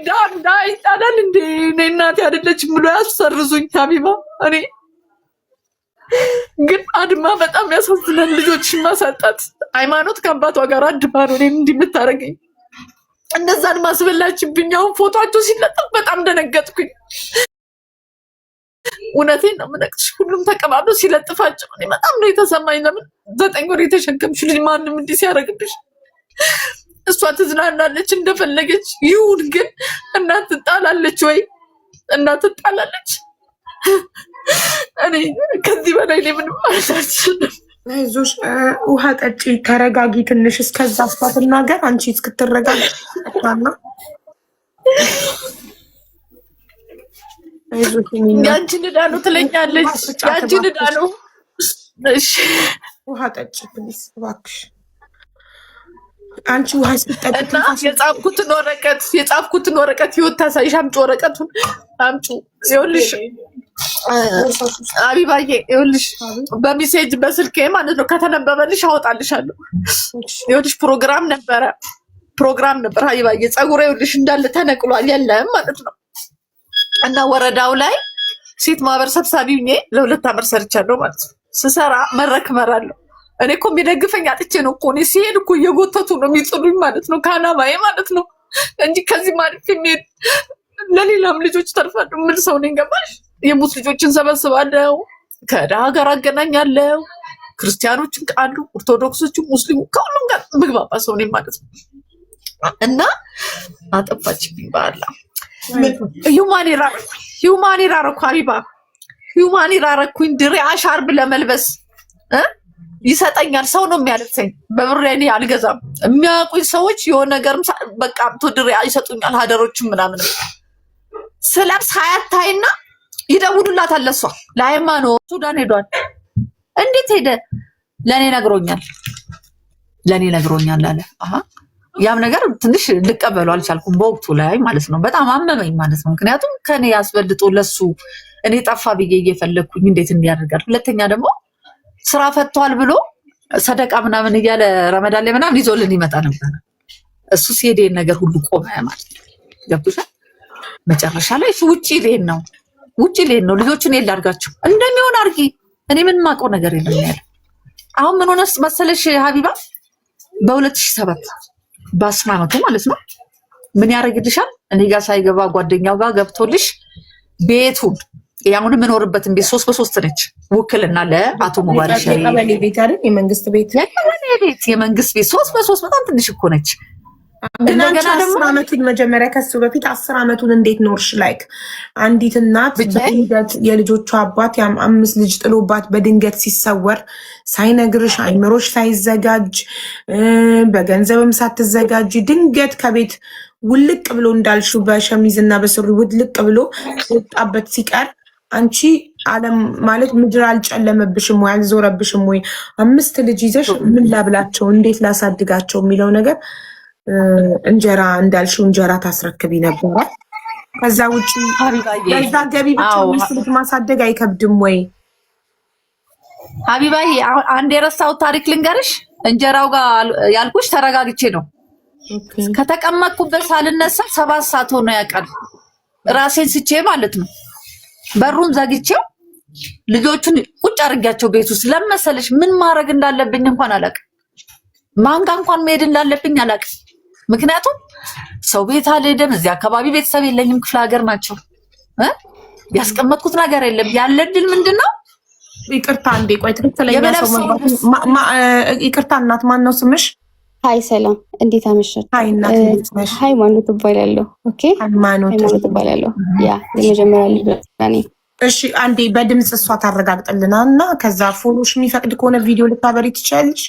ዳንዳ ይጣላል እንዴ? እኔ እናቴ አይደለችም ብሎ ያሰርዙኝ ሀቢባ። እኔ ግን አድማ በጣም ያሳዝናል። ልጆችሽን ማሳጣት ሃይማኖት ከአባቷ ጋር አድማ ነው እኔን እንዲህ የምታደርገኝ። እነዛን ማስበላችብኝ። አሁን ፎቶቸው ሲለጠፍ በጣም ደነገጥኩኝ። እውነቴን ነው የምነግርሽ። ሁሉም ተቀባብሎ ሲለጥፋቸው እኔ በጣም ነው የተሰማኝ። ለምን 9 ወር የተሸከምሽ ልጅ ማንም እንዲህ ሲያደርግብሽ? እሷ ትዝናናለች እንደፈለገች ይሁን፣ ግን እናት ትጣላለች ወይ? እናት ትጣላለች። እኔ ከዚህ በላይ ምንም አልችልም። አይዞሽ፣ ውሃ ጠጪ፣ ተረጋጊ ትንሽ። እስከዛ አስፋትናገር አንቺ እስክትረጋጊ አጣና አይዞሽ። ያንቺ ንዳ ነው ትለኛለች። ያንቺ ንዳ ነው። እሺ ውሃ ጠጪ ፕሊዝ እባክሽ። አንቺ ውሃ ስትጠጪ እና የጻፍኩትን ወረቀት ህይወት ታሳይሽ። አምጪ ወረቀቱን አምጪ። ይኸውልሽ አቢባዬ፣ ይኸውልሽ በሜሴጅ በስልኬ ማለት ነው ከተነበበልሽ አወጣልሻለሁ። ይኸውልሽ ፕሮግራም ነበር አቢባዬ። ፀጉሬ ይኸውልሽ እንዳለ ተነቅሏል፣ የለም ማለት ነው። እና ወረዳው ላይ ሴት ማህበር ሰብሳቢ ሆኜ ለ2 ዓመት ሰርቻለሁ ማለት ነው። ስሰራ መድረክ እመራለሁ። እኔ እኮ የሚደግፈኝ አጥቼ ነው እኮ። እኔ ሲሄድ እኮ እየጎተቱ ነው የሚጥሉኝ ማለት ነው፣ ከአላማዬ ማለት ነው እንጂ ከዚህ ማለት የሚሄድ ለሌላም ልጆች ተርፋለሁ ምን ሰው ነኝ ገባሽ? የሙት ልጆችን ሰበስባለሁ፣ ከድሃ ጋር አገናኛለሁ፣ ክርስቲያኖችን ቃሉ፣ ኦርቶዶክሶችን፣ ሙስሊሙ ከሁሉም ጋር ምግባባ ሰው ነኝ ማለት ነው። እና አጠፋችብኝ በኋላ ሂውማኒር አረኩ ሀቢባ፣ ሂውማኒር አረኩኝ። ድሬ ሻርብ ለመልበስ ይሰጠኛል ሰው ነው የሚያለብሰኝ። በብር እኔ አልገዛም። የሚያውቁኝ ሰዎች የሆነ ነገርም በቃ አምቶ ድሬ ይሰጡኛል። ሀደሮችም ምናምን ስለብስ ሀያታይና ይደውሉላታል። ለሷ ለሃይማኖት ሱዳን ሄዷል። እንዴት ሄደ? ለኔ ነግሮኛል አለ። ያም ነገር ትንሽ ልቀበሉ አልቻልኩም በወቅቱ ላይ ማለት ነው። በጣም አመመኝ ማለት ነው። ምክንያቱም ከኔ ያስበልጦ ለሱ እኔ ጠፋ ብዬ እየፈለግኩኝ እንዴት እንዲያደርጋል። ሁለተኛ ደግሞ ስራ ፈቷል ብሎ ሰደቃ ምናምን እያለ ረመዳን ላይ ምናምን ይዞልን ይመጣ ነበር። እሱ ሲሄድ ነገር ሁሉ ቆመ ማለት ነው። ገብቶሻል? መጨረሻ ላይ ውጪ ልሄድ ነው ልጆቹን የላርጋቸው እንደሚሆን አርጊ። እኔ ምን ማውቀው ነገር የለም ያለ። አሁን ምን ሆነ መሰለሽ ሀቢባ፣ በ2007 በ10 ዓመቱ ማለት ነው ምን ያደርግልሻል? እኔ ጋር ሳይገባ ጓደኛው ጋር ገብቶልሽ ቤቱን ያሁን የምኖርበትን ቤት 3 በ3 ነች። ውክልና ለአቶ ሙባረክ ሸሪ ቤት አይደል? የመንግስት ቤት 3 በ3 በጣም ትንሽ እኮ ነች። እንደገና ደግሞ 10 ዓመቱን መጀመሪያ ከሱ በፊት 10 ዓመቱን እንዴት ኖርሽ? ላይክ አንዲት እናት በድንገት የልጆቿ አባት 5 ልጅ ጥሎባት በድንገት ሲሰወር ሳይነግርሽ አይምሮሽ ሳይዘጋጅ በገንዘብም ሳትዘጋጅ ድንገት ከቤት ውልቅ ብሎ እንዳልሽው በሸሚዝና በሱሪ ውልቅ ብሎ ወጣበት ሲቀር አንቺ ዓለም ማለት ምድር አልጨለመብሽም ወይ አልዞረብሽም ወይ? 5 ልጅ ይዘሽ ምን ላብላቸው እንዴት ላሳድጋቸው የሚለው ነገር እንጀራ እንዳልሽው እንጀራ ታስረክቢ ነበረ። ከዛ ውጪ በዛ ገቢ ብቻ 5 ልጅ ማሳደግ አይከብድም ወይ? ሀቢባዬ አንድ የረሳሁት ታሪክ ልንገርሽ። እንጀራው ጋር ያልኩሽ ተረጋግቼ ነው። ከተቀመጥኩበት ሳልነሳ 7 ሰዓት ሆኖ ያውቃል። ራሴን ስቼ ማለት ነው። በሩን ዘግቼው ልጆቹን ቁጭ አድርጊያቸው ቤት ውስጥ ለመሰለሽ ምን ማድረግ እንዳለብኝ እንኳን አላውቅም። ማን ጋር እንኳን መሄድ እንዳለብኝ አላውቅም። ምክንያቱም ሰው ቤት አልሄድም። እዚህ አካባቢ ቤተሰብ የለኝም፣ ክፍለ ሀገር ናቸው። ያስቀመጥኩት ነገር የለም። ያለ ድል ምንድነው? ይቅርታ አንዴ ቆይ፣ ትክክለኛ ሰው ይቅርታ። እናት ማን ነው ስምሽ? ሃይ ሰላም፣ እንዴት አመሻችሁ? ሃይ እናት እንዴት ነሽ? ሃይማኖት እባላለሁ። ኦኬ ሃይማኖት እባላለሁ። ያ የመጀመሪያ ልጅ ነኝ። እሺ አንዴ በድምጽ እሷ ታረጋግጥልና እና ከዛ ፎሎሽ የሚፈቅድ ከሆነ ቪዲዮ ልታበሪ ትችላለሽ።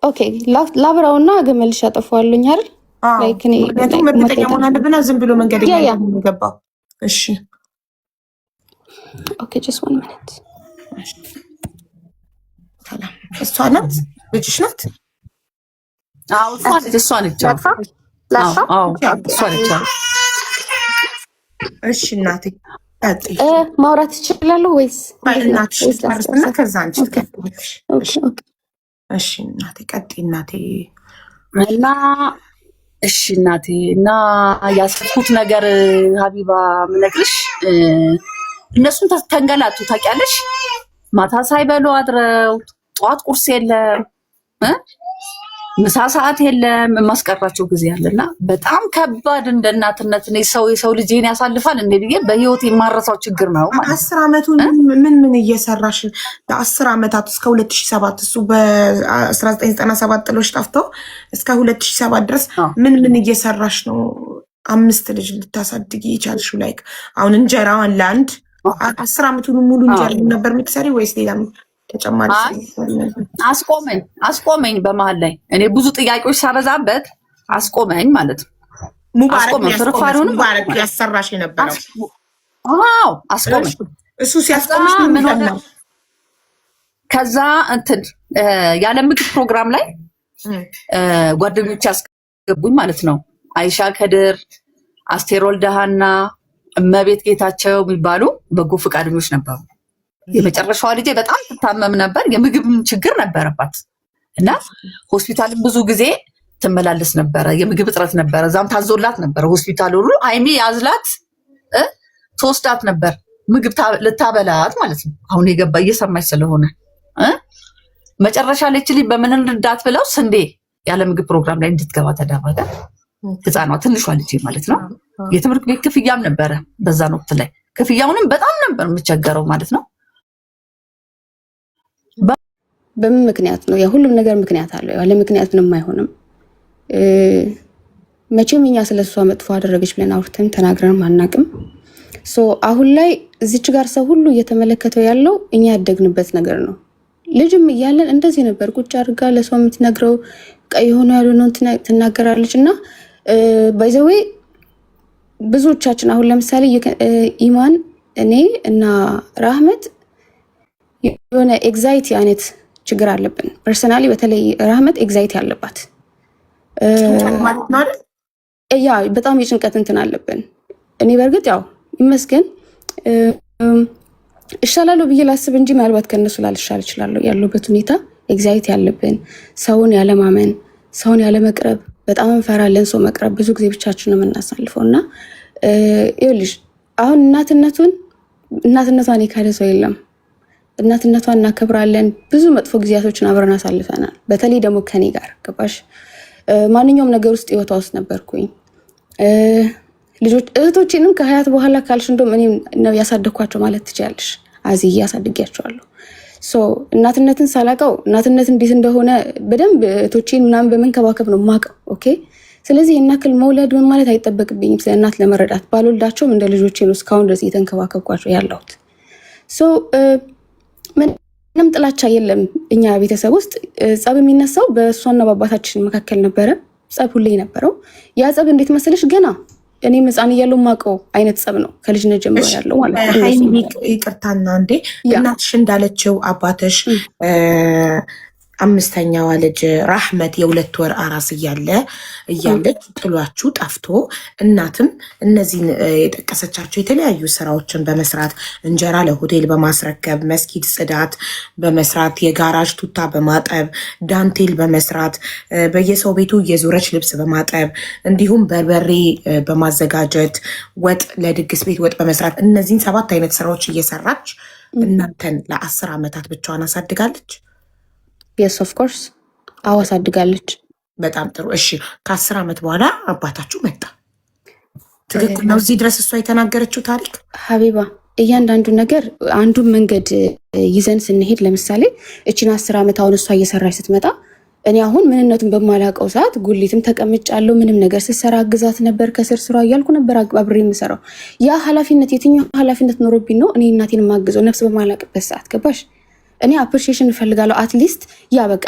ኦኬ ላብራውና ገመልሽ ያጠፋዋለኝ አይደል? ላይክ እኔ መጠቀም መሆን አለብና ዝም ብሎ መንገደኛ የሚገባው። እሺ ኦኬ ጀስት 1 ሚኒት። ሰላም እሷ ናት ልጅሽ ናት? አዎ እሷ ነች። እሷ ነች። እሺ እናቴ ማውራት ትችላለሁ ወይስ እናትሽ ታርስና ከዛ አንቺ ትቀጥያለሽ? እሺ እናቴ ቀጥይ እናቴ። እና እሺ እናቴ እና ያስፈልኩት ነገር ሀቢባ ምነግርሽ እነሱን ተንገላቱ ታውቂያለሽ። ማታ ሳይበሉ አድረው ጠዋት ቁርስ የለም ምሳ ሰዓት የለም። የማስቀራቸው ጊዜ አለና በጣም ከባድ እንደ እናትነት እኔ የሰው ልጅን ያሳልፋል እንዴ ብዬ በህይወት የማረሳው ችግር ነው ማለት 10 ዓመቱን ምን እየሰራሽ ለ10 ዓመታት እስከ 2007 እሱ በ1997 ጥሎሽ ጠፍቶ እስከ 2007 ድረስ ምን እየሰራሽ ነው 5 ልጅ ልታሳድጊ የቻልሽው? ላይክ አሁን እንጀራዋን ለአንድ 10 ዓመቱን ሙሉ እንጀራ ነበር የምትሰሪ ወይስ ሌላ ተጨማሪ? አስቆመኝ በመሀል ላይ እኔ ብዙ ጥያቄዎች ሳበዛበት አስቆመኝ ማለት ነው። ሙባረክ ያሰራሽ የነበረው አስቆመኝ። እሱ ሲያስቆምሽ ምን ሆነ? ከዛ እንትን ያለ ምግብ ፕሮግራም ላይ ጓደኞች ያስገቡኝ ማለት ነው። አይሻ ከድር፣ አስቴር ወልደሃና፣ እመቤት ጌታቸው የሚባሉ በጎ ፈቃደኞች ነበሩ። የመጨረሻዋ ልጄ በጣም ትታመም ነበር። የምግብ ችግር ነበረባት እና ሆስፒታል ብዙ ጊዜ ትመላለስ ነበረ። የምግብ እጥረት ነበረ። እዛም ታዞላት ነበረ ሆስፒታል ሁሉ አይሚ ያዝላት ተወስዳት ነበር ምግብ ልታበላት ማለት ነው። አሁን የገባ እየሰማች ስለሆነ መጨረሻ ላይ ልጅ በምን እንርዳት ብለው ስንዴ ያለ ምግብ ፕሮግራም ላይ እንድትገባ ተደረገ። ህፃኗ ትንሿ ልጅ ማለት ነው። የትምህርት ቤት ክፍያም ነበረ በዛን ወቅት ላይ ክፍያውንም በጣም ነበር የምቸገረው ማለት ነው። በምን ምክንያት ነው? ሁሉም ነገር ምክንያት አለው። ያለ ምክንያት ምንም አይሆንም። መቼም እኛ ስለሷ መጥፎ አደረገች ብለን አውርተን ተናግረን አናውቅም። አሁን ላይ እዚች ጋር ሰው ሁሉ እየተመለከተው ያለው እኛ ያደግንበት ነገር ነው። ልጅም እያለን እንደዚህ ነበር ቁጭ አድርጋ ለሰው የምትነግረው የሆነ ያልሆነውን ትናገራለች። እና ባይዘዌ ብዙዎቻችን አሁን ለምሳሌ ኢማን፣ እኔ እና ራህመት የሆነ ኤግዛይቲ አይነት ችግር አለብን። ፐርሰናሊ በተለይ ራህመት ኤግዛይቲ አለባት። ያ በጣም የጭንቀት እንትን አለብን። እኔ በእርግጥ ያው ይመስገን እሻላለሁ ብዬ ላስብ እንጂ ምናልባት ከነሱ ላልሻል እችላለሁ። ያለበት ሁኔታ ኤግዛይቲ ያለብን፣ ሰውን ያለማመን፣ ሰውን ያለመቅረብ፣ በጣም እንፈራለን ሰው መቅረብ። ብዙ ጊዜ ብቻችን ነው የምናሳልፈው እና ይኸውልሽ አሁን እናትነቷን የካደ ሰው የለም። እናትነቷን እናከብራለን። ብዙ መጥፎ ጊዜያቶችን አብረን አሳልፈናል። በተለይ ደግሞ ከኔ ጋር ገባሽ ማንኛውም ነገር ውስጥ ህይወቷ ውስጥ ነበርኩኝ። ልጆች እህቶቼንም ከሀያት በኋላ ካልሽ እንደውም እኔ ነው ያሳደግኳቸው ማለት ትችያለሽ። አዝዬ ያሳድጊያቸዋለሁ። እናትነትን ሳላውቀው እናትነት እንዴት እንደሆነ በደንብ እህቶቼን ምናምን በመንከባከብ ነው የማውቀው። ኦኬ ስለዚህ የናክል መውለድ ምን ማለት አይጠበቅብኝም ስለ እናት ለመረዳት። ባልወልዳቸውም እንደ ልጆቼ ነው እስካሁን ድረስ እየተንከባከብኳቸው ያለሁት። ምንም ጥላቻ የለም። እኛ ቤተሰብ ውስጥ ጸብ የሚነሳው በእሷና በአባታችን መካከል ነበረ። ጸብ ሁሌ ነበረው። ያ ጸብ እንዴት መሰለሽ ገና እኔ ህፃን እያለሁ የማውቀው አይነት ጸብ ነው ከልጅነት ጀምሮ ያለው ማለት ነው። ሀይሚ ይቅርታና እንዴ እናትሽ እንዳለችው አባትሽ አምስተኛዋ ልጅ ራህመት የ2 ወር አራስ እያለች ጥሏችሁ ጠፍቶ እናትም እነዚህን የጠቀሰቻቸው የተለያዩ ስራዎችን በመስራት እንጀራ ለሆቴል በማስረከብ መስጊድ ጽዳት በመስራት የጋራጅ ቱታ በማጠብ ዳንቴል በመስራት በየሰው ቤቱ የዞረች ልብስ በማጠብ እንዲሁም በርበሬ በማዘጋጀት ወጥ ለድግስ ቤት ወጥ በመስራት እነዚህን 7 አይነት ስራዎች እየሰራች እናንተን ለ10 ዓመታት ብቻዋን አሳድጋለች። የስ ኦፍ ኮርስ አሳድጋለች። በጣም ጥሩ። እሺ ከ10 ዓመት በኋላ አባታችሁ መጣ። ትክክል ነው። እዚህ ድረስ እሷ የተናገረችው ታሪክ ሀቢባ እያንዳንዱ ነገር አንዱን መንገድ ይዘን ስንሄድ ለምሳሌ እቺን 10 ዓመት አሁን እሷ እየሰራች ስትመጣ እኔ አሁን ምንነቱን በማላውቀው ሰዓት ጉሊትም ተቀምጫለሁ። ምንም ነገር ስትሰራ አግዛት ነበር። ከስር ስራ እያልኩ ነበር አብሬ የምሰራው። ያ ኃላፊነት የትኛው ኃላፊነት ኖሮብኝ ነው እኔ እናቴን የማግዘው ነፍስ በማላውቅበት ሰዓት ገባሽ? እኔ አፕሪሺዬሽን እፈልጋለሁ። አትሊስት ያ በቃ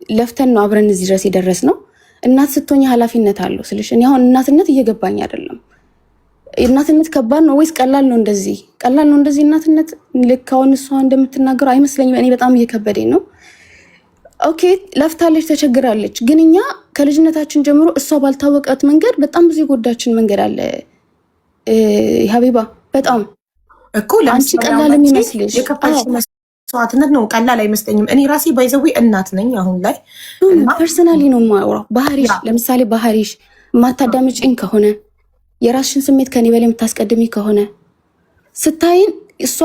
ለፍተን ነው አብረን እዚህ ድረስ የደረስ ነው። እናት ስትሆኝ ኃላፊነት አለው ስልሽ እኔ አሁን እናትነት እየገባኝ አይደለም። እናትነት ከባድ ነው ወይስ ቀላል ነው? እንደዚህ ቀላል ነው እንደዚህ እናትነት ልክ አሁን እሷ እንደምትናገረው አይመስለኝም። እኔ በጣም እየከበደኝ ነው። ኦኬ ለፍታለች፣ ተቸግራለች። ግን እኛ ከልጅነታችን ጀምሮ እሷ ባልታወቀት መንገድ በጣም ብዙ የጎዳችን መንገድ አለ ሀቢባ። በጣም እኮ ለአንቺ ቀላል የሚመስልሽ መስዋዕትነት ነው። ቀላል አይመስለኝም። እኔ ራሴ ባይዘዊ እናት ነኝ አሁን ላይ። ፐርሰናሊ ነው የማወራው። ባህሪሽ ለምሳሌ ባህሪሽ ማታዳምጪኝ ከሆነ የራስሽን ስሜት ከኔ በላይ የምታስቀድሚ ከሆነ ስታይን እሷ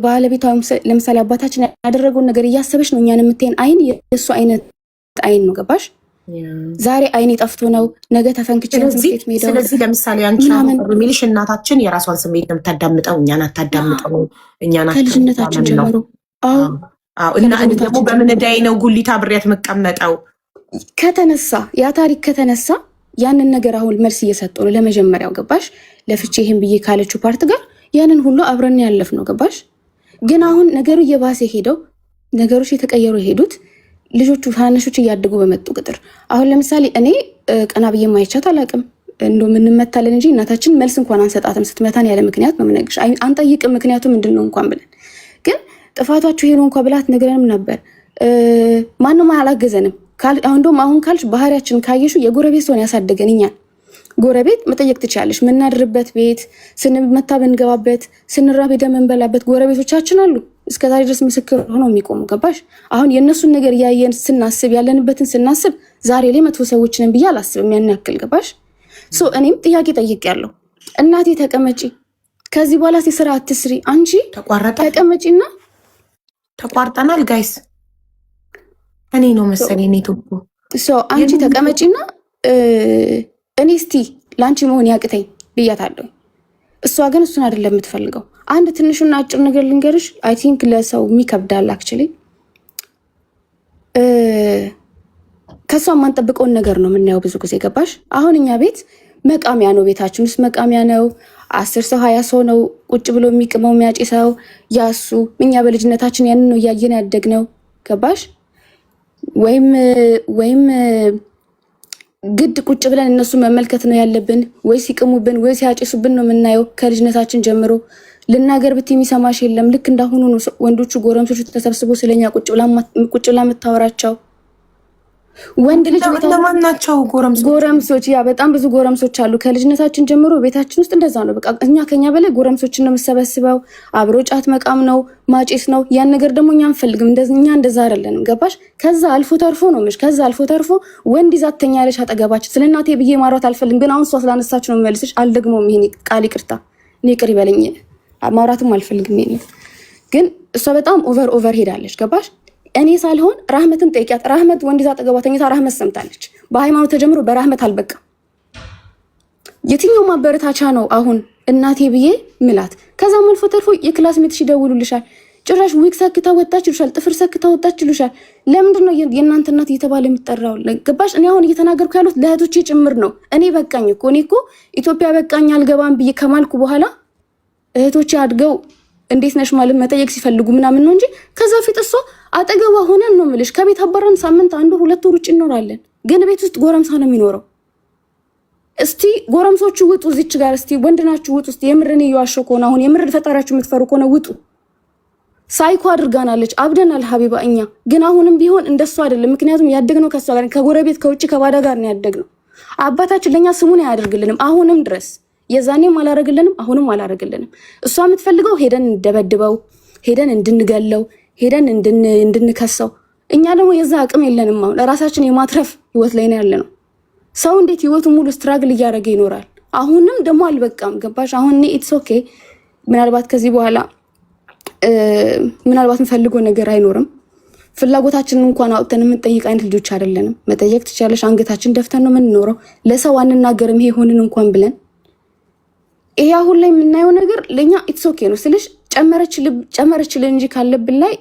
ባለቤቷ ለምሳሌ አባታችን ያደረገውን ነገር እያሰበች ነው እኛን የምትይን አይን የእሱ አይነት አይን ነው። ገባሽ? ዛሬ አይኔ ጠፍቶ ነው ነገ ተፈንክቼ ትምህርት ሜዳው። ስለዚህ ለምሳሌ አንቺ ሚልሽ እናታችን የራሷን ስሜት ነው የምታዳምጠው፣ እኛን አታዳምጠው። እኛን ከልጅነታችን ጀምሮ እና እኔ ደግሞ በምንዳይ ነው ጉሊታ ብሬያት መቀመጠው ከተነሳ ያ ታሪክ ከተነሳ ያንን ነገር አሁን መልስ እየሰጡ ነው ለመጀመሪያው። ገባሽ? ለፍቼ ይሄን ብዬ ካለችው ፓርት ጋር ያንን ሁሉ አብረን ያለፍ ነው። ገባሽ? ግን አሁን ነገሩ እየባሰ ሄደው ነገሮች የተቀየሩ የሄዱት ልጆቹ ታናሾች እያደጉ በመጡ ቁጥር አሁን ለምሳሌ እኔ ቀና ብዬ ማይቻት አላውቅም። እንደው ምንመታለን እንጂ እናታችን መልስ እንኳን አንሰጣትም። ስትመታን ያለ ምክንያት ነው የምነግርሽ። አንጠይቅም ምክንያቱ ምንድነው እንኳን ብለን። ግን ጥፋታችሁ ይሄ ነው እንኳን ብላት ነግረንም ነበር። ማንም አላገዘንም። አሁን ካልሽ ባህሪያችን ካየሹ የጎረቤት ሰውን ያሳደገን እኛን ጎረቤት መጠየቅ ትችላለሽ። ምናድርበት ቤት ስንመታ ብንገባበት ስንራብ ሄደን ምንበላበት ጎረቤቶቻችን አሉ። እስከዛሬ ድረስ ምስክር ሆነው የሚቆሙ። ገባሽ? አሁን የእነሱን ነገር ያየን ስናስብ ያለንበትን ስናስብ ዛሬ ላይ መጥፎ ሰዎች ነን ብዬ አላስብም። ያን ያክል ገባሽ? እኔም ጥያቄ ጠይቄያለሁ። እናቴ ተቀመጪ፣ ከዚህ በኋላ ስራ አትስሪ፣ አንቺ ተቀመጪና ተቋርጠናል ጋይስ እኔ ነው መሰለኝ ኔትወርኩ። አንቺ ተቀመጪና እኔ እስቲ ላንቺ መሆን ያቅተኝ ብያታለሁ። እሷ ግን እሱን አይደለም የምትፈልገው። አንድ ትንሹና አጭር ነገር ልንገርሽ። አይ ቲንክ ለሰው የሚከብዳል አክቹሊ። ከሷ የማንጠብቀውን ነገር ነው የምናየው ብዙ ጊዜ። ገባሽ? አሁን እኛ ቤት መቃሚያ ነው፣ ቤታችን ውስጥ መቃሚያ ነው። 10 ሰው 20 ሰው ነው ቁጭ ብሎ የሚቅመው የሚያጭሰው ያሱ። እኛ በልጅነታችን ያንን ነው እያየን ያደግነው። ገባሽ? ወይም ግድ ቁጭ ብለን እነሱ መመልከት ነው ያለብን? ወይ ሲቅሙብን ወይ ሲያጭሱብን ነው የምናየው ከልጅነታችን ጀምሮ። ልናገር ብት የሚሰማሽ የለም። ልክ እንዳሁኑ ነው ወንዶቹ ጎረምሶቹ ተሰብስቦ ስለኛ ቁጭ ብላ የምታወራቸው። ወንድ ልጅ ናቸው ጎረምሶች። ያ በጣም ብዙ ጎረምሶች አሉ። ከልጅነታችን ጀምሮ ቤታችን ውስጥ እንደዛ ነው። በቃ እኛ ከኛ በላይ ጎረምሶችን ነው የምሰበስበው። አብሮ ጫት መቃም ነው ማጭስ ነው። ያን ነገር ደግሞ እኛ አንፈልግም። እኛ እንደዛ አይደለንም። ገባሽ? ከዛ አልፎ ተርፎ ነው ምሽ ከዛ አልፎ ተርፎ ወንድ ይዛተኛ ያለሽ አጠገባችን። ስለ እናቴ ብዬ ማውራት አልፈልግም፣ ግን አሁን እሷ ስላነሳች ነው የምመልስሽ። አልደግሞም ይሄን ቃል ይቅርታ፣ እኔ ይቅር ይበለኝ። ማውራትም አልፈልግም ይሄን። ግን እሷ በጣም ኦቨር ሄዳለች። ገባሽ? እኔ ሳልሆን ራህመትን ጠይቂያት። ራህመት ወንድ ይዛ አጠገቧ ተኝታ ራህመት ሰምታለች። በሃይማኖት ተጀምሮ በራህመት አልበቃም። የትኛው ማበረታቻ ነው አሁን እናቴ ብዬ ምላት? ከዛም አልፎ ተርፎ የክላስ ሜትሽ ይደውሉልሻል። ጭራሽ ዊክ ሰክታ ወጣች ይሉሻል፣ ጥፍር ሰክታ ወጣች ይሉሻል። ለምንድን ነው የእናንተ እናት እየተባለ የሚጠራው? ገባሽ? እኔ አሁን እየተናገርኩ ያሉት ለእህቶቼ ጭምር ነው። እኔ በቃኝ እኮ እኔ እኮ ኢትዮጵያ በቃኝ አልገባም ብዬ ከማልኩ በኋላ እህቶቼ አድገው እንዴት ነሽ ማለት መጠየቅ ሲፈልጉ ምናምን ነው እንጂ ከዛ ፊት እሷ አጠገቧ ሆነን ነው የምልሽ። ከቤት አባረን ሳምንት 1 ወር 2 ወር ውጭ እንኖራለን፣ ግን ቤት ውስጥ ጎረምሳ ነው የሚኖረው። እስቲ ጎረምሶቹ ውጡ፣ እዚች ጋር እስቲ ወንድ ናችሁ ውጡ። እስቲ የምርን እየዋሸሁ ከሆነ አሁን የምር ፈጣሪያችሁ የምትፈሩ ከሆነ ውጡ። ሳይኮ አድርጋናለች፣ አብደናል ሀቢባ እኛ። ግን አሁንም ቢሆን እንደሱ አይደለም። ምክንያቱም ያደግነው ከሷ ጋር ከጎረቤት ከውጭ ከባዳ ጋር ነው ያደግነው። አባታችን ለኛ ስሙን አያደርግልንም አሁንም ድረስ። የዛኔም አላረግልንም አሁንም አላረግልንም። እሷ የምትፈልገው ሄደን እንደበድበው፣ ሄደን እንድንገለው፣ ሄደን እንድንከሰው። እኛ ደግሞ የዛ አቅም የለንም። አሁን ለራሳችን የማትረፍ ህይወት ላይ ነው ያለነው። ሰው እንዴት ህይወቱ ሙሉ ስትራግል እያደረገ ይኖራል? አሁንም ደግሞ አልበቃም። ገባሽ? አሁን ኢትስ ኦኬ። ምናልባት ከዚህ በኋላ ምናልባት የምፈልገው ነገር አይኖርም። ፍላጎታችንን እንኳን አውጥተን የምንጠይቅ አይነት ልጆች አይደለንም። መጠየቅ ትችላለሽ። አንገታችን ደፍተን ነው የምንኖረው። ለሰው አንናገርም ይሄ ሆንን እንኳን ብለን። ይሄ አሁን ላይ የምናየው ነገር ለኛ ኢትስ ኦኬ ነው ስልሽ ጨመረችልን እንጂ ካለብን ላይ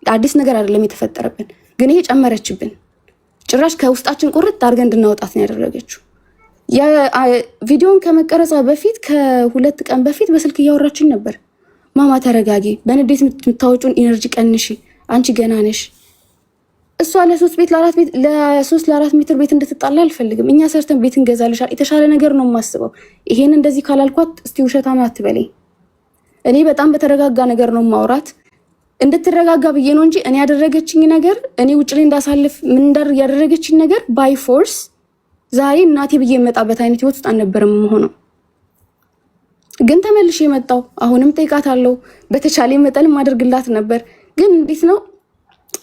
አዲስ ነገር አይደለም የተፈጠረብን። ግን ይሄ ጨመረችብን። ጭራሽ ከውስጣችን ቁርጥ አድርገን እንድናወጣት ነው ያደረገችው። ቪዲዮን ከመቀረጻ በፊት ከ2 ቀን በፊት በስልክ እያወራችን ነበር። ማማ ተረጋጊ፣ በንዴት የምታወጩን ኢነርጂ ቀንሺ፣ አንቺ ገና ነሽ። እሷ ለ3 ሜትር ቤት እንድትጣላ አልፈልግም። እኛ ሰርተን ቤት እንገዛልሻል። የተሻለ ነገር ነው የማስበው። ይሄን እንደዚህ ካላልኳት እስቲ ውሸታም አትበለኝ። እኔ በጣም በተረጋጋ ነገር ነው ማውራት። እንድትረጋጋ ብዬ ነው እንጂ እኔ ያደረገችኝ ነገር እኔ ውጭ ላይ እንዳሳልፍ ያደረገችኝ ነገር ባይ ፎርስ ዛሬ እናቴ ብዬ የመጣበት አይነት ህይወት ውስጥ አልነበረም የምሆነው። ግን ተመልሼ የመጣው አሁንም ጠይቃታለሁ። በተቻለ መጠን ማድረግላት ነበር። ግን እንዴት ነው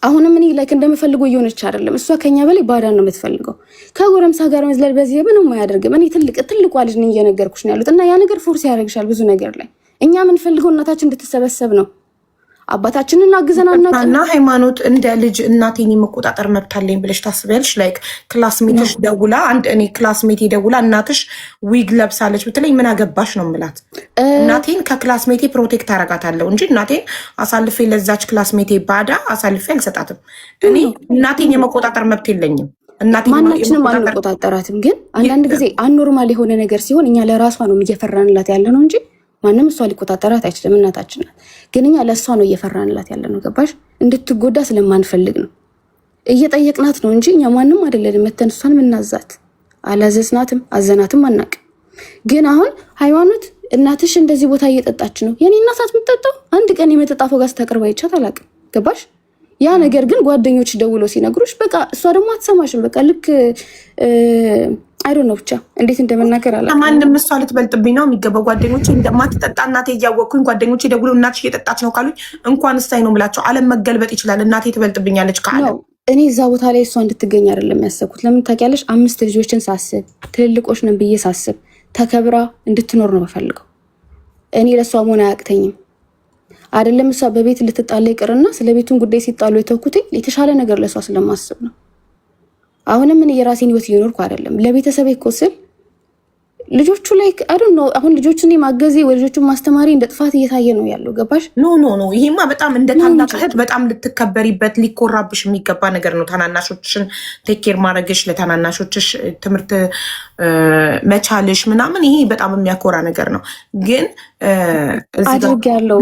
አሁንም እኔ ላይክ እንደምፈልገው እየሆነች አይደለም። እሷ ከኛ በላይ ባዳን ነው የምትፈልገው። ከጎረምሳ ጋር መዝለል በዚህ ምንም አያደርግም። እኔ ትልቋ ልጅ ነኝ እየነገርኩሽ ነው ያሉት እና ያ ነገር ፎርስ ያደርግሻል ብዙ ነገር ላይ። እኛ የምንፈልገው እናታችን እንድትሰበሰብ ነው። አባታችንን አግዘናና እና ሃይማኖት እንደ ልጅ እናቴን የመቆጣጠር መብት አለኝ ብለሽ ታስቢያለሽ? ላይክ ክላስሜትሽ ደውላ እኔ ክላስሜቴ ደውላ እናትሽ ዊግ ለብሳለች ብትለኝ ምን አገባሽ ነው የምላት። እናቴን ከክላስሜቴ ፕሮቴክት አረጋታለሁ እንጂ እናቴን አሳልፌ ለዛች ክላስሜቴ ባዳ አሳልፌ አልሰጣትም። እኔ እናቴን የመቆጣጠር መብት የለኝም። ማናችንም አንቆጣጠራትም። ግን አንዳንድ ጊዜ አኖርማል የሆነ ነገር ሲሆን እኛ ለራሷ ነው እየፈራንላት ያለ ነው እንጂ ማንም እሷ ሊቆጣጠራት አይችልም። እናታችን ናት። ግን እኛ ለእሷ ነው እየፈራንላት ያለ ነው። ገባሽ? እንድትጎዳ ስለማንፈልግ ነው እየጠየቅናት ነው እንጂ እኛ ማንም አይደለንም። መተን እሷን ምናዛት አላዘዝናትም፣ አዘናትም አናቅ። ግን አሁን ሃይማኖት እናትሽ እንደዚህ ቦታ እየጠጣች ነው የኔ እናት የምትጠጣው አንድ ቀን የመጠጣ ፎጋስ ተቀርባ ይቻት አላቅም። ገባሽ? ያ ነገር ግን ጓደኞች ደውሎ ሲነግሩሽ በቃ እሷ ደግሞ አትሰማሽም። በቃ ልክ አይዶን ነው ብቻ እንዴት እንደመናገር አላ ማንም እሷ ልትበልጥብኝ ነው የሚገባው። ጓደኞቼ እንደማትጠጣ እናቴ እያወቅኩኝ ጓደኞቼ ደውሎ እናትሽ እየጠጣች ነው ካሉኝ እንኳን እሳይ ነው የምላቸው። ዓለም መገልበጥ ይችላል። እናቴ ትበልጥብኛለች ከዓለም። እኔ እዛ ቦታ ላይ እሷ እንድትገኝ አይደለም ያሰብኩት። ለምን ታውቂያለሽ? 5 ልጆችን ሳስብ ትልልቆች ነን ብዬ ሳስብ ተከብራ እንድትኖር ነው የምፈልገው። እኔ ለእሷ መሆን አያቅተኝም። አይደለም እሷ በቤት ልትጣላ ይቅርና ስለ ቤቱን ጉዳይ ሲጣሉ የተውኩት የተሻለ ነገር ለእሷ ስለማስብ ነው። አሁንም ምን የራሴን ህይወት እየኖርኩ አይደለም። ለቤተሰቤ እኮ ስል ልጆቹ ላይ አይዶን ነው አሁን ልጆቹን ማገዜ ወይ ልጆቹን ማስተማሪ እንደ ጥፋት እየታየ ነው ያለው። ገባሽ? ኖ ይሄማ በጣም እንደ ታላቅ እህት በጣም ልትከበሪበት ሊኮራብሽ የሚገባ ነገር ነው። ታናናሾችሽን ቴክ ኬር ማድረግሽ፣ ለታናናሾችሽ ትምህርት መቻልሽ ምናምን ይሄ በጣም የሚያኮራ ነገር ነው። ግን አድርግ ያለው